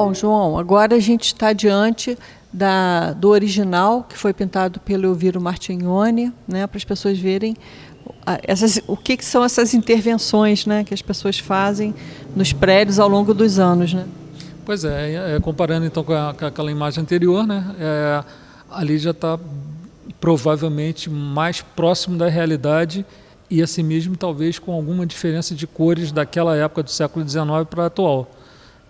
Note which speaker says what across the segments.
Speaker 1: Bom, João, agora a gente está diante do original, que foi pintado pelo Elviro Martignoni, né, para as pessoas verem o que são essas intervenções, né, que as pessoas fazem nos prédios ao longo dos anos, né?
Speaker 2: Pois comparando então com aquela imagem anterior, né, ali já está provavelmente mais próximo da realidade e assim mesmo talvez com alguma diferença de cores daquela época do século XIX para a atual,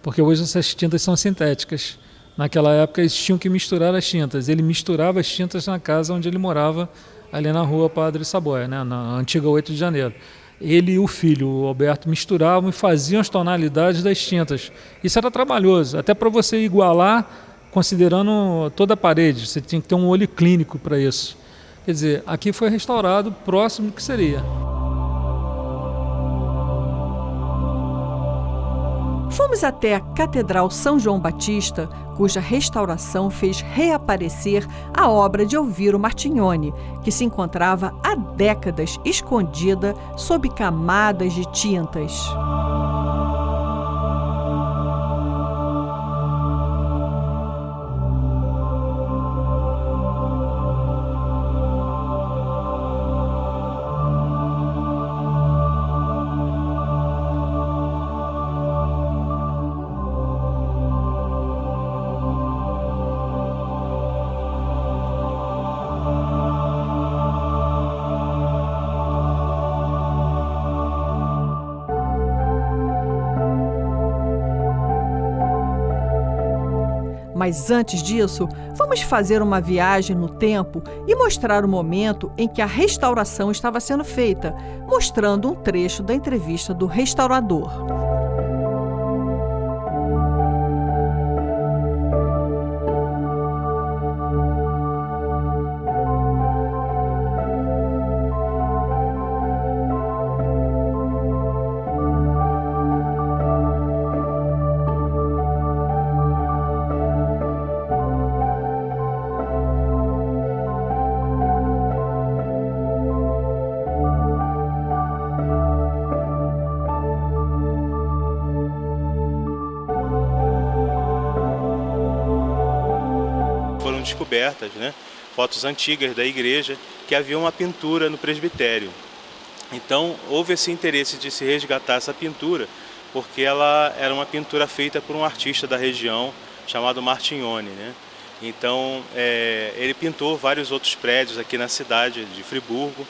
Speaker 2: porque hoje essas tintas são sintéticas. Naquela época eles tinham que misturar as tintas, ele misturava as tintas na casa onde ele morava, ali na rua Padre Saboia, né, na antiga 8 de janeiro. Ele e o filho, o Alberto, misturavam e faziam as tonalidades das tintas. Isso era trabalhoso, até para você igualar, considerando toda a parede, você tinha que ter um olho clínico para isso. Quer dizer, aqui foi restaurado próximo do que seria.
Speaker 1: Fomos até a Catedral São João Batista, cuja restauração fez reaparecer a obra de Elviro Martignoni, que se encontrava há décadas escondida sob camadas de tintas. Mas antes disso, vamos fazer uma viagem no tempo e mostrar o momento em que a restauração estava sendo feita, mostrando um trecho da entrevista do restaurador.
Speaker 3: Foram descobertas, né, fotos antigas da igreja que havia uma pintura no presbitério. Então houve esse interesse de se resgatar essa pintura porque ela era uma pintura feita por um artista da região chamado Martignoni, né? Então ele pintou vários outros prédios aqui na cidade de Friburgo.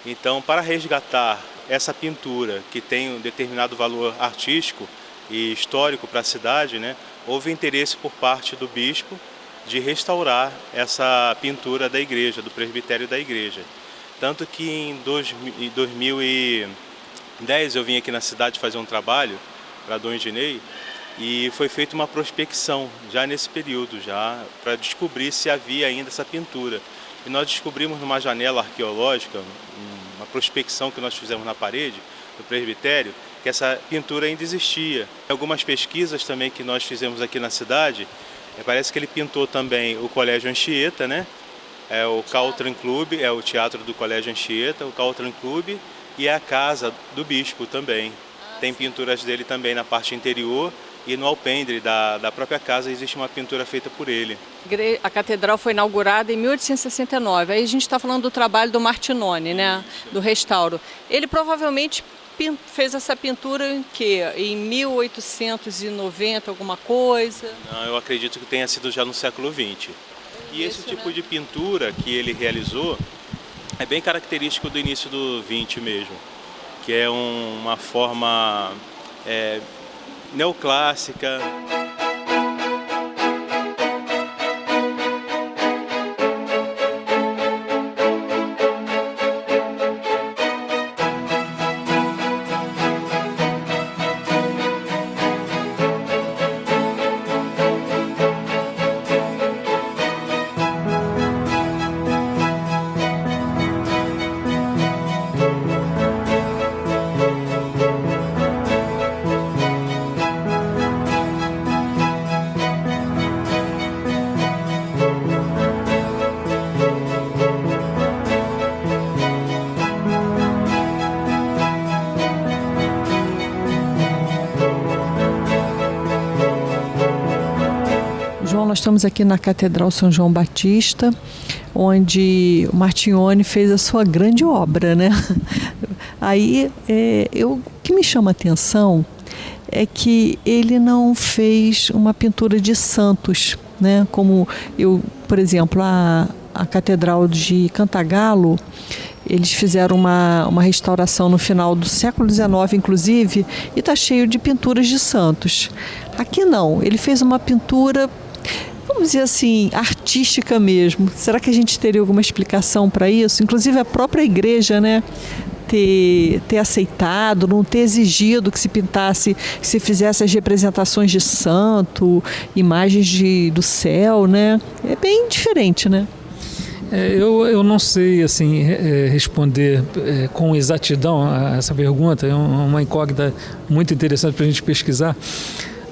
Speaker 3: Então, para resgatar essa pintura que tem um determinado valor artístico e histórico para a cidade, né, houve interesse por parte do bispo de restaurar essa pintura da igreja, do presbitério da igreja. Tanto que em 2010 eu vim aqui na cidade fazer um trabalho para Dom Ednei e foi feita uma prospecção já nesse período, já para descobrir se havia ainda essa pintura. E nós descobrimos numa janela arqueológica, uma prospecção que nós fizemos na parede do presbitério, que essa pintura ainda existia. Algumas pesquisas também que nós fizemos aqui na cidade, parece que ele pintou também o Colégio Anchieta, né? O Caltran Club, o teatro do Colégio Anchieta, o Caltran Club e a casa do bispo também. Tem pinturas dele também na parte interior e no alpendre da própria casa existe uma pintura feita por ele.
Speaker 1: A catedral foi inaugurada em 1869, aí a gente está falando do trabalho do Martignoni, né? Do restauro. Ele provavelmente fez essa pintura em 1890, alguma coisa?
Speaker 3: Não, eu acredito que tenha sido já no século XX. E esse tipo de pintura que ele realizou é bem característico do início do XX mesmo, que é uma forma neoclássica.
Speaker 1: João, nós estamos aqui na Catedral São João Batista, onde o Martignoni fez a sua grande obra, né? Aí, o que me chama a atenção é que ele não fez uma pintura de santos, né? Como por exemplo, a Catedral de Cantagalo, eles fizeram uma restauração no final do século XIX, inclusive, e está cheio de pinturas de santos. Aqui não, ele fez uma pintura, vamos dizer assim, artística mesmo. Será que a gente teria alguma explicação para isso? Inclusive a própria igreja, né? Ter aceitado, não ter exigido que se pintasse, que se fizesse as representações de santo, imagens do céu, né? É bem diferente, né?
Speaker 2: Eu não sei assim responder com exatidão a essa pergunta, é uma incógnita muito interessante para a gente pesquisar,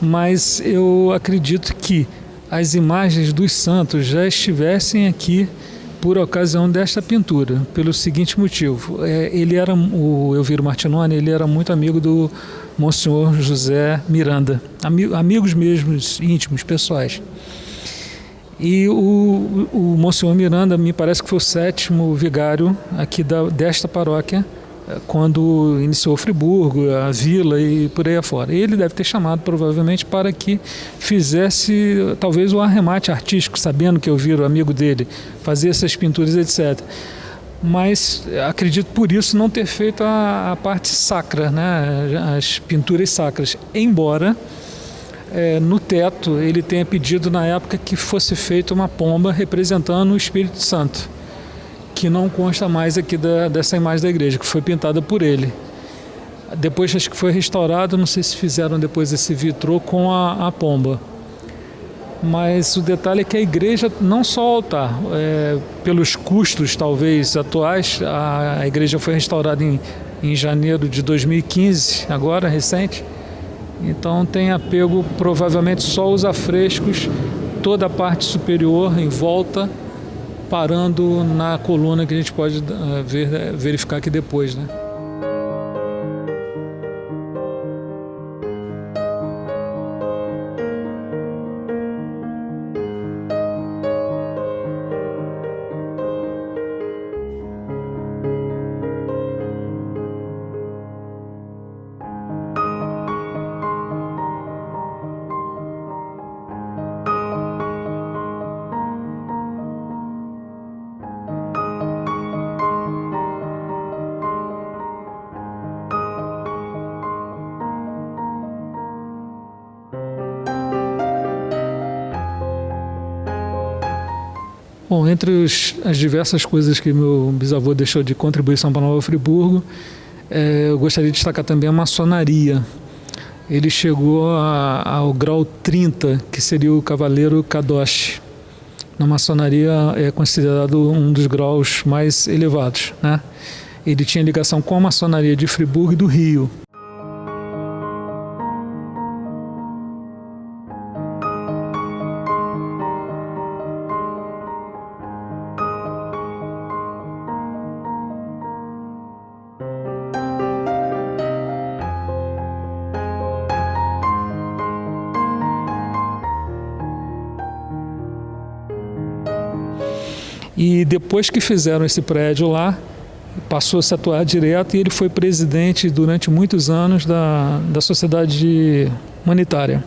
Speaker 2: mas eu acredito que as imagens dos santos já estivessem aqui por ocasião desta pintura, pelo seguinte motivo: o Elviro Martignoni, ele era muito amigo do Monsenhor José Miranda, amigos mesmos, íntimos, pessoais. E o Monsenhor Miranda, me parece que foi o 7º vigário aqui desta paróquia, quando iniciou Friburgo, a vila e por aí afora. Ele deve ter chamado, provavelmente, para que fizesse, talvez, o arremate artístico, sabendo que Elviro, amigo dele, fazia essas pinturas, etc. Mas acredito, por isso, não ter feito a parte sacra, né? As pinturas sacras, embora no teto ele tenha pedido na época que fosse feita uma pomba representando o Espírito Santo, que não consta mais aqui dessa imagem da igreja, que foi pintada por ele. Depois acho que foi restaurado, não sei se fizeram depois esse vitrô com a pomba. Mas o detalhe é que a igreja, não só o altar, pelos custos talvez atuais, a igreja foi restaurada em janeiro de 2015, agora, recente. Então tem apego provavelmente só os afrescos, toda a parte superior em volta, parando na coluna que a gente pode verificar aqui depois, né? Bom, entre as diversas coisas que meu bisavô deixou de contribuição para Nova Friburgo, eu gostaria de destacar também a maçonaria. Ele chegou ao grau 30, que seria o cavaleiro Kadosh. Na maçonaria é considerado um dos graus mais elevados, né? Ele tinha ligação com a maçonaria de Friburgo e do Rio. E depois que fizeram esse prédio lá, passou a se atuar direto e ele foi presidente durante muitos anos da Sociedade Humanitária.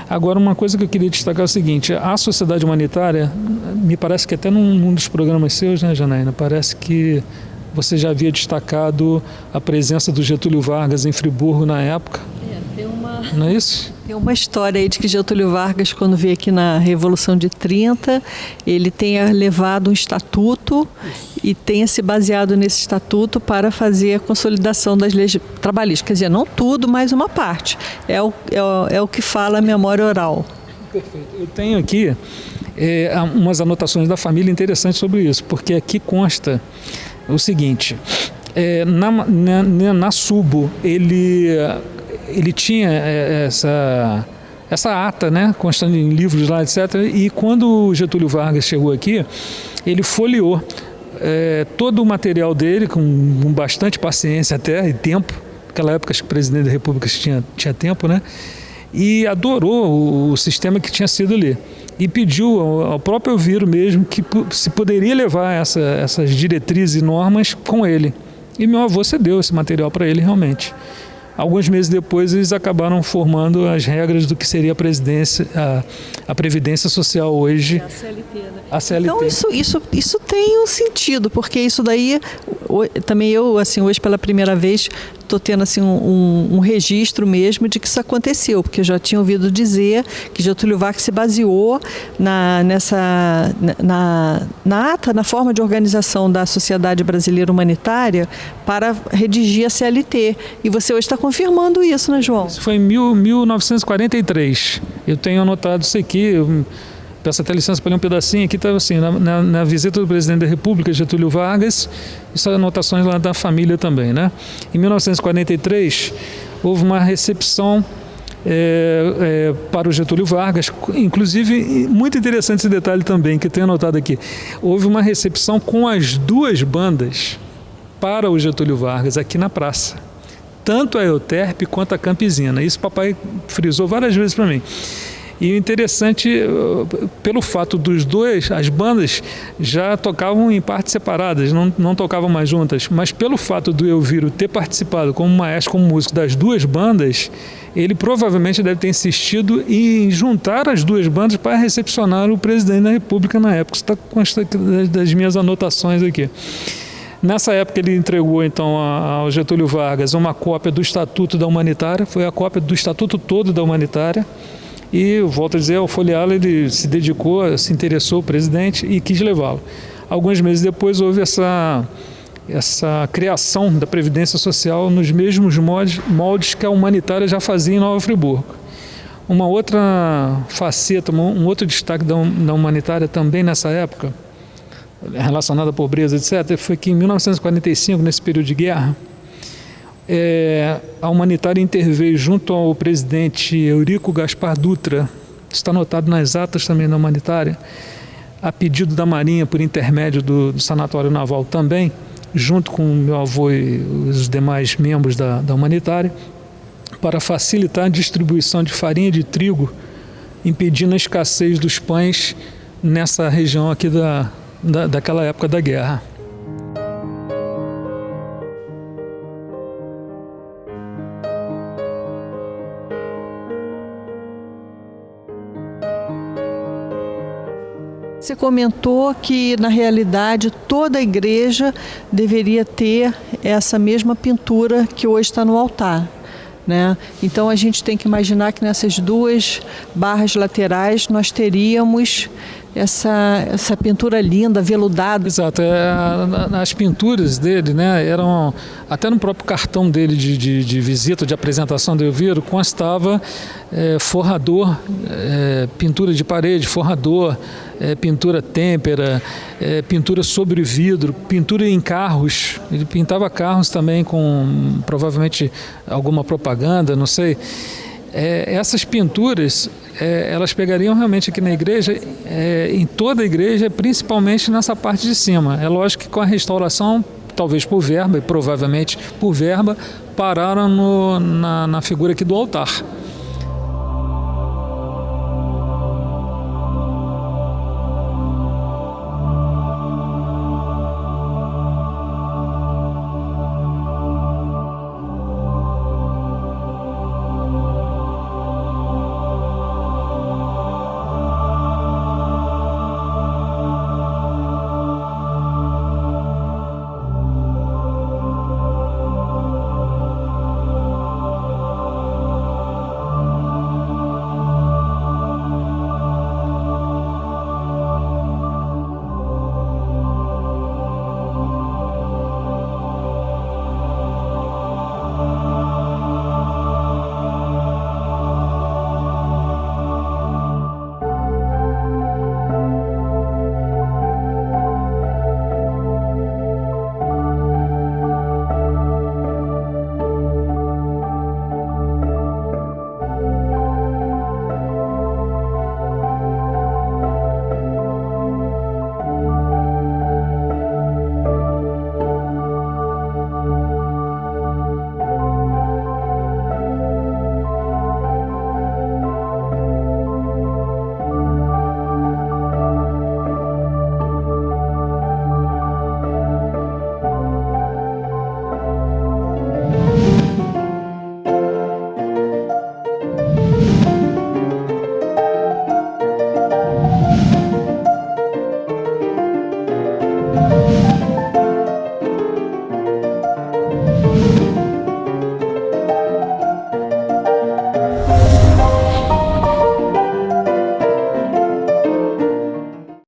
Speaker 2: Agora, uma coisa que eu queria destacar é o seguinte: a Sociedade Humanitária, me parece que até num dos programas seus, né, Janaína, parece que você já havia destacado a presença do Getúlio Vargas em Friburgo na época. Não é isso?
Speaker 1: Tem uma história aí de que Getúlio Vargas, quando veio aqui na Revolução de 30, ele tenha levado um estatuto e tenha se baseado nesse estatuto para fazer a consolidação das leis trabalhistas. Quer dizer, não tudo, mas uma parte. É o que fala a memória oral.
Speaker 2: Perfeito. Eu tenho aqui umas anotações da família interessantes sobre isso, porque aqui consta o seguinte: na Subo, ele tinha essa ata, né, constando em livros lá, etc. E quando o Getúlio Vargas chegou aqui, ele folheou todo o material dele com bastante paciência até e tempo. Naquela época, acho que o presidente da República tinha tempo, né? e adorou o sistema que tinha sido ali. E pediu ao próprio Elviro mesmo que se poderia levar essas diretrizes e normas com ele. E meu avô cedeu esse material para ele realmente. Alguns meses depois, eles acabaram formando as regras do que seria a Previdência Social hoje.
Speaker 1: A CLT, né?
Speaker 2: A CLT.
Speaker 1: Então, isso tem um sentido, porque isso daí, também eu, assim, hoje pela primeira vez, estou tendo assim, um registro mesmo de que isso aconteceu, porque eu já tinha ouvido dizer que Getúlio Vargas se baseou na ata, na forma de organização da Sociedade Brasileira Humanitária para redigir a CLT. E você hoje está confirmando isso, né, João?
Speaker 2: Isso foi em 1943. Eu tenho anotado isso aqui. Peço até licença para ler um pedacinho. Aqui está assim, na visita do presidente da República, Getúlio Vargas, isso anotações lá da família também, né? Em 1943, houve uma recepção para o Getúlio Vargas, inclusive, muito interessante esse detalhe também, que eu tenho anotado aqui. Houve uma recepção com as duas bandas para o Getúlio Vargas aqui na praça. Tanto a Euterpe quanto a Campesina. Isso o papai frisou várias vezes para mim. E o interessante, pelo fato dos dois, as bandas já tocavam em partes separadas, não tocavam mais juntas, mas pelo fato do Elviro ter participado como maestro, como músico das duas bandas, ele provavelmente deve ter insistido em juntar as duas bandas para recepcionar o presidente da República na época. Isso está constando das minhas anotações aqui. Nessa época ele entregou então ao Getúlio Vargas uma cópia do Estatuto da Humanitária, foi a cópia do Estatuto todo da Humanitária. E, volto a dizer, ao folheá-lo, ele se dedicou, se interessou, o presidente, e quis levá-lo. Alguns meses depois houve essa criação da Previdência Social nos mesmos moldes que a humanitária já fazia em Nova Friburgo. Uma outra faceta, um outro destaque da humanitária também nessa época, relacionada à pobreza, etc., foi que em 1945, nesse período de guerra, a humanitária interveio junto ao presidente Eurico Gaspar Dutra, está anotado nas atas também da humanitária, a pedido da Marinha por intermédio do Sanatório Naval também, junto com meu avô e os demais membros da humanitária, para facilitar a distribuição de farinha de trigo, impedindo a escassez dos pães nessa região aqui daquela época da guerra.
Speaker 1: Você comentou que, na realidade, toda a igreja deveria ter essa mesma pintura que hoje está no altar, né? Então, a gente tem que imaginar que nessas duas barras laterais nós teríamos essa pintura linda, veludada.
Speaker 2: Exato. As pinturas dele, né, eram, até no próprio cartão dele de visita, de apresentação do Elviro, constava forrador, pintura de parede, forrador, pintura têmpera, pintura sobre vidro, pintura em carros. Ele pintava carros também com provavelmente alguma propaganda, não sei. Essas pinturas, elas pegariam realmente aqui na igreja, em toda a igreja, principalmente nessa parte de cima. É lógico que com a restauração, talvez por verba, e provavelmente por verba, pararam na figura aqui do altar.